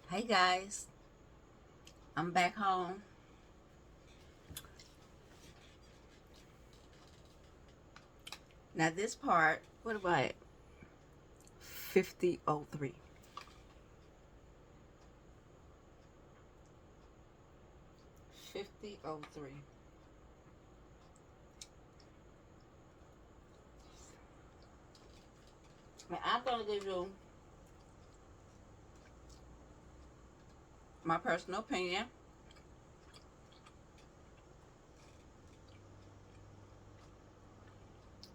Hey guys, I'm back home. Now this part, what about it? 5003. 5003. Now I'm gonna give you my personal opinion.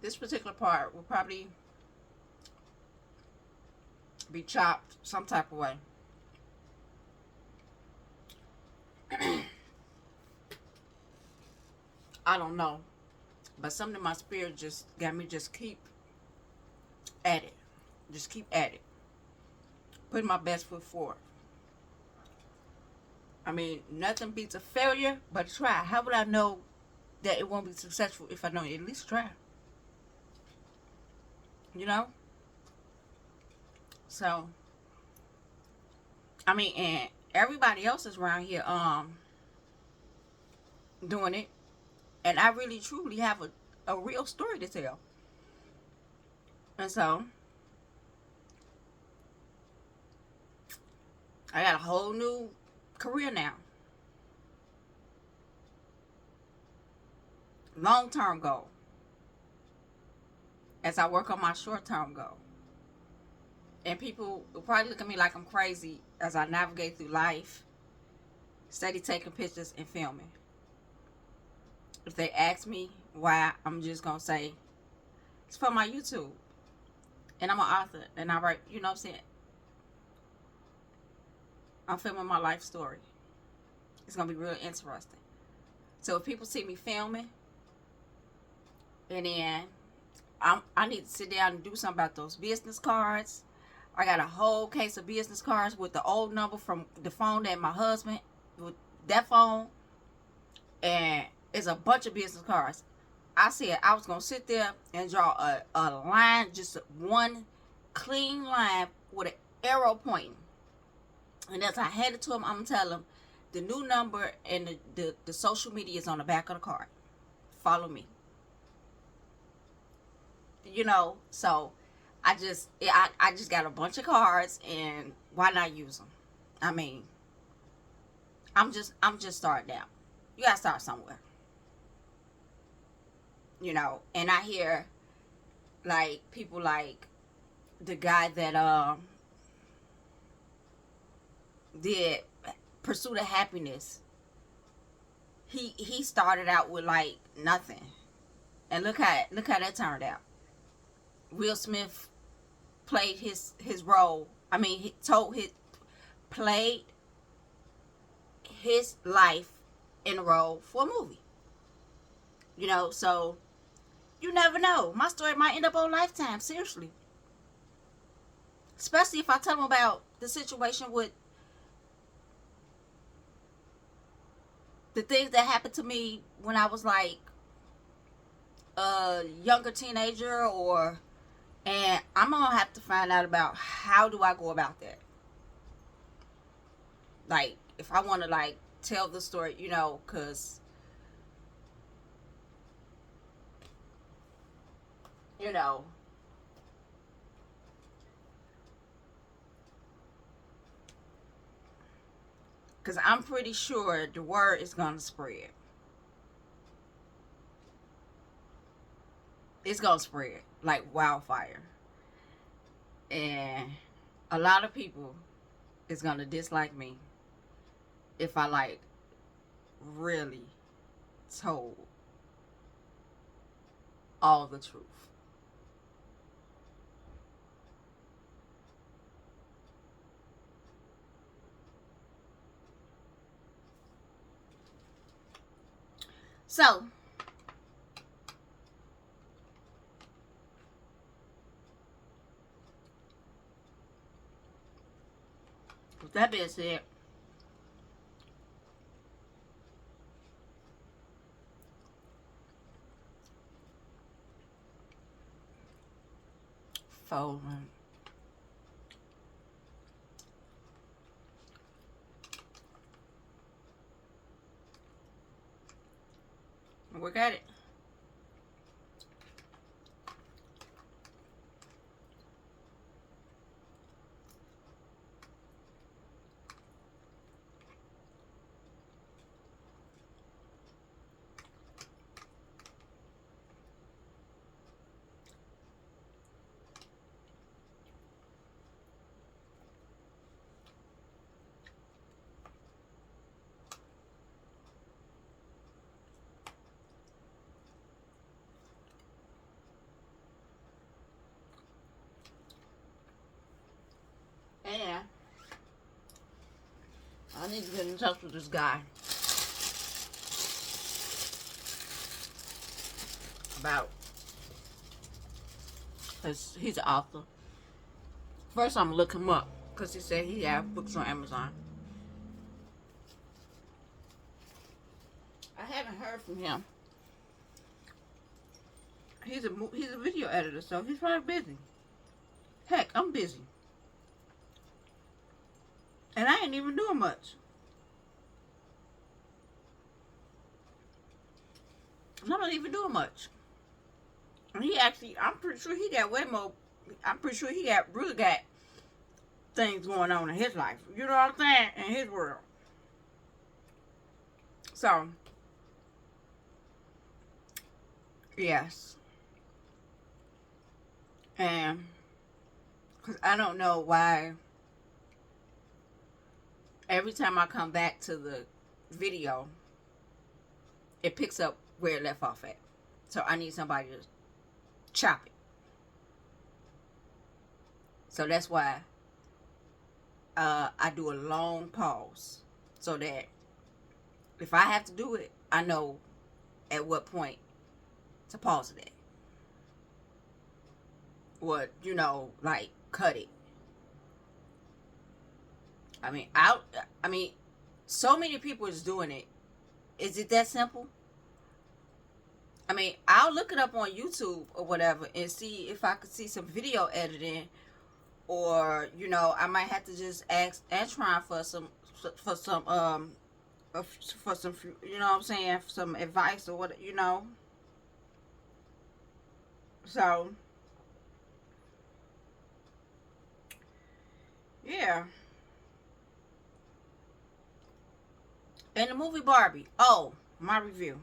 This particular part will probably be chopped some type of way. I don't know. But something in my spirit just got me just keep at it. Just keep at it. Putting my best foot forward. I mean, nothing beats a failure but a try. How would I know that it won't be successful if I don't at least try? You know? So, I mean, and everybody else is around here doing it. And I really truly have a real story to tell. And so I got a whole new career now. Long term goal. As I work on my short term goal. And people will probably look at me like I'm crazy as I navigate through life, steady taking pictures and filming. If they ask me why, I'm just gonna say it's for my YouTube. And I'm an author and I write, you know what I'm saying? I'm filming my life story. It's gonna be real interesting. So if people see me filming and then I need to sit down and do something about those business cards. I got a whole case of business cards with the old number from the phone that my husband, with that phone, and it's a bunch of business cards. I said I was gonna sit there and draw a line, just one clean line with an arrow pointing. And as I hand it to him, I'm gonna tell him the new number and the social media is on the back of the card. Follow me. So I just got a bunch of cards, and why not use them? I mean, I'm just starting out. You gotta start somewhere. And I hear like people like the guy that did Pursuit of Happiness. He started out with like nothing, and look how that turned out. Will Smith played his role. I mean, he told his played his life in a role for a movie. So you never know. My story might end up on Lifetime. Seriously, especially if I tell them about the situation with the things that happened to me when I was like a younger teenager, and I'm gonna have to find out about how do I go about that. Like, if I want to like tell the story, because you know, because I'm pretty sure the word is gonna spread. It's gonna spread like wildfire, and a lot of people is gonna dislike me if I like really told all the truth. So, with that being said, folding work at it. And I need to get in touch with this guy about, because he's an author. First, I'm going to look him up because he said he has books on Amazon. I haven't heard from him. He's a video editor, so he's probably busy. Heck, I'm busy. And I ain't even doing much. I'm not even doing much. And he actually, I'm pretty sure he got way more, I'm pretty sure he really got things going on in his life. You know what I'm saying? In his world. So, yes. And, because I don't know why every time I come back to the video, it picks up where it left off at. So I need somebody to chop it. So that's why I do a long pause. So that if I have to do it, I know at what point to pause it at. Or, you know, like cut it. I mean, so many people is doing it. Is it that simple? I mean, I'll look it up on YouTube or whatever and see if I could see some video editing, or you know, I might have to just ask Antron for some you know what I'm saying, some advice or what, you know. So yeah. And the movie Barbie. Oh, my review.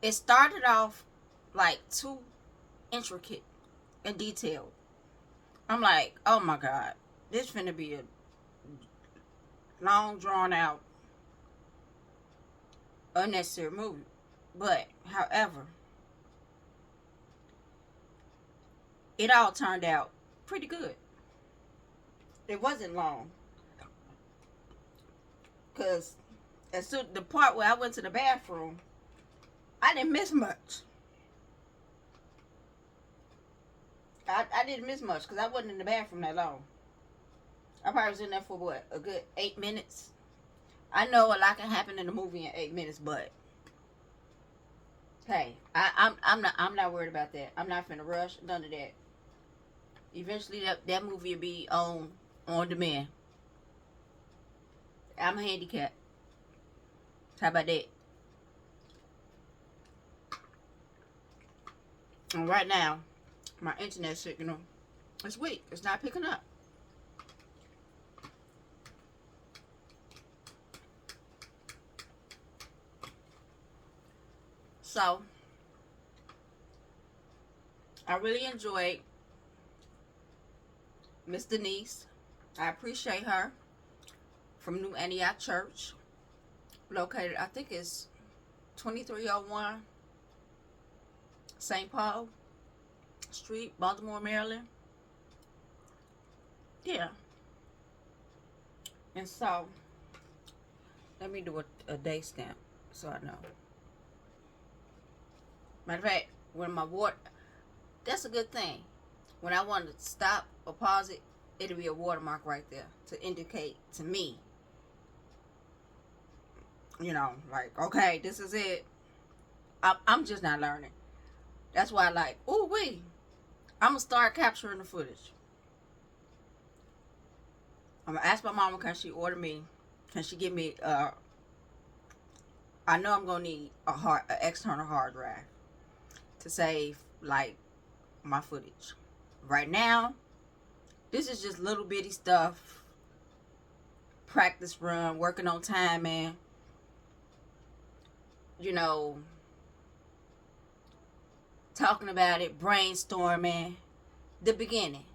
It started off like too intricate and detailed. I'm like, oh my God, this finna be a long drawn out unnecessary movie. But however, it all turned out pretty good. It wasn't long. Because as soon the part where I went to the bathroom, I didn't miss much. I didn't miss much because I wasn't in the bathroom that long. I probably was in there for what, a good 8 minutes. I know a lot can happen in the movie in 8 minutes, but hey, I'm not worried about that. I'm not finna rush none of that. Eventually, that movie will be on demand. I'm handicapped. How about that? And right now, my internet signal is weak. It's not picking up. So, I really enjoyed Miss Denise. I appreciate her, from New Antioch Church, located, I think it's 2301 St. Paul Street, Baltimore, Maryland. Yeah. And so, let me do a day stamp so I know. Matter of fact, when my water, that's a good thing. When I want to stop or pause it, it'll be a watermark right there to indicate to me, you know, like, okay, this is it. I'm just not learning. That's why I like, ooh wee, I'm gonna start capturing the footage. I'm gonna ask my mama, can she give me I know I'm gonna need an external hard drive to save like my footage. Right now, this is just little bitty stuff. Practice run, working on timing, you know, talking about it, brainstorming, the beginning,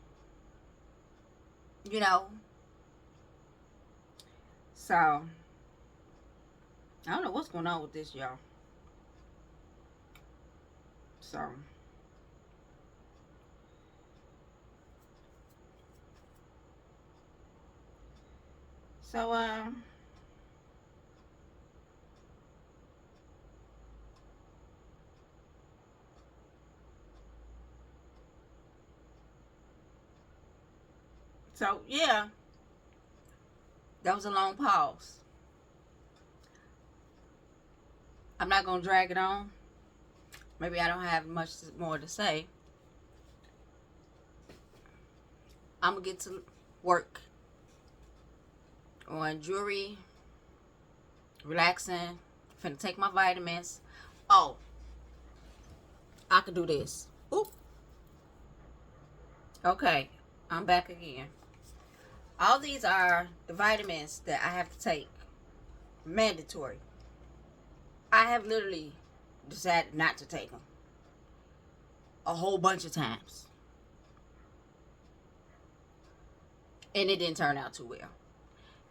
you know. So, I don't know what's going on with this, y'all. So, so, yeah, that was a long pause. I'm not going to drag it on. Maybe I don't have much more to say. I'm going to get to work on jewelry, relaxing, finna take my vitamins. Oh, I could do this. Oop. Okay, I'm back again. All these are the vitamins that I have to take. Mandatory. I have literally decided not to take them a whole bunch of times. And it didn't turn out too well.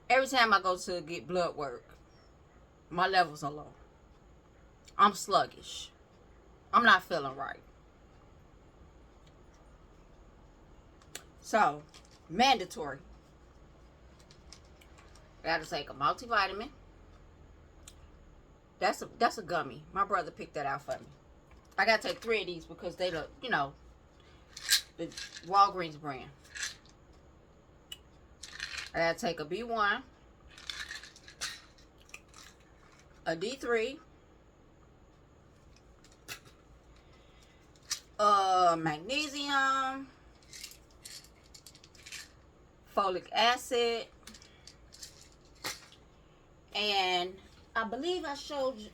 Every time I go to get blood work, my levels are low. I'm sluggish. I'm not feeling right. So, mandatory. I gotta take a multivitamin. That's a gummy. My brother picked that out for me. I gotta take 3 of these because they look, you know, the Walgreens brand. I gotta take a B1, a D3, magnesium, folic acid, and I believe I showed you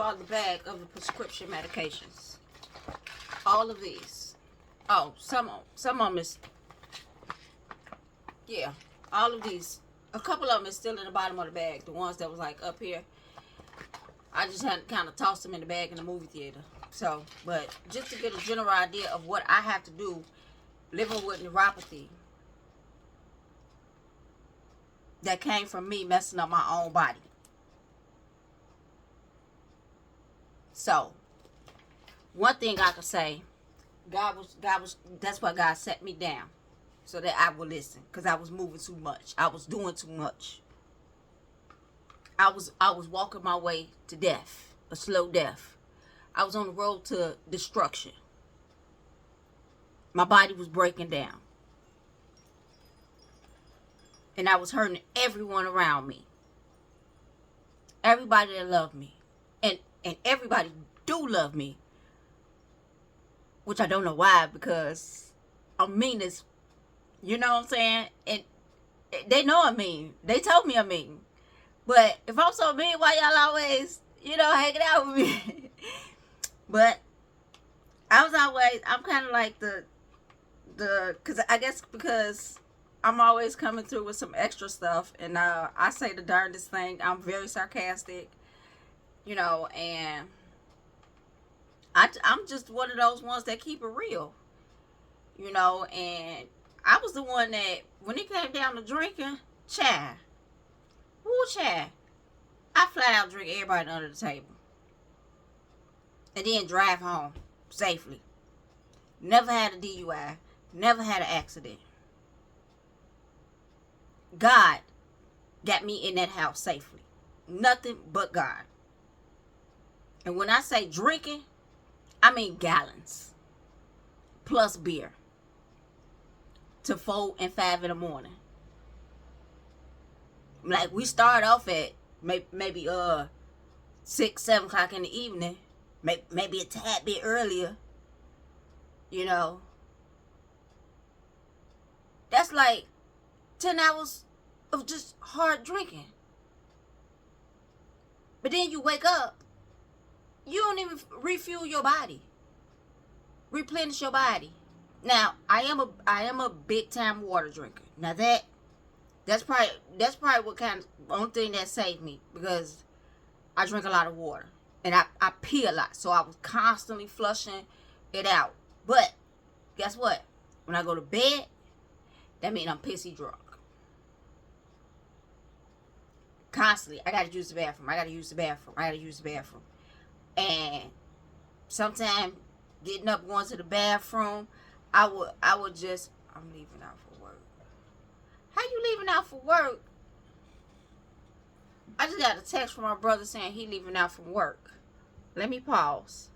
all the bag of the prescription medications. All of these. Oh, some of them is, yeah, all of these. A couple of them is still in the bottom of the bag. The ones that was like up here, I just had to kind of toss them in the bag in the movie theater. So, but just to get a general idea of what I have to do living with neuropathy that came from me messing up my own body. So, one thing I could say, God was, that's why God set me down. So that I would listen. Because I was moving too much. I was doing too much. I was walking my way to death. A slow death. I was on the road to destruction. My body was breaking down. And I was hurting everyone around me. Everybody that loved me. And everybody do love me. Which I don't know why, because I'm mean as, you know what I'm saying? And they know I'm mean. They told me I'm mean. But if I'm so mean, why y'all always, you know, hanging out with me? But I'm kind of like because I guess because I'm always coming through with some extra stuff. And I say the darndest thing. I'm very sarcastic, you know, and I'm just one of those ones that keep it real, you know. And I was the one that, when it came down to drinking, child, woo child, I flat out drink everybody under the table. And then drive home safely. Never had a DUI. Never had an accident. God got me in that house safely. Nothing but God. And when I say drinking, I mean gallons. Plus beer. To 4 and 5 in the morning. Like, we start off at maybe 6, 7 o'clock in the evening. Maybe a tad bit earlier. You know. That's like 10 hours of just hard drinking. But then you wake up, you don't even refuel your body, replenish your body. Now, I am a big time water drinker. Now that's probably what kind of only thing that saved me, because I drink a lot of water and I pee a lot, so I was constantly flushing it out. But guess what? When I go to bed, that means I'm pissy drunk. Constantly, I gotta use the bathroom. I gotta use the bathroom. I gotta use the bathroom. And sometimes getting up, going to the bathroom, I would just, I'm leaving out for work. How you leaving out for work? I just got a text from my brother saying he leaving out from work. Let me pause.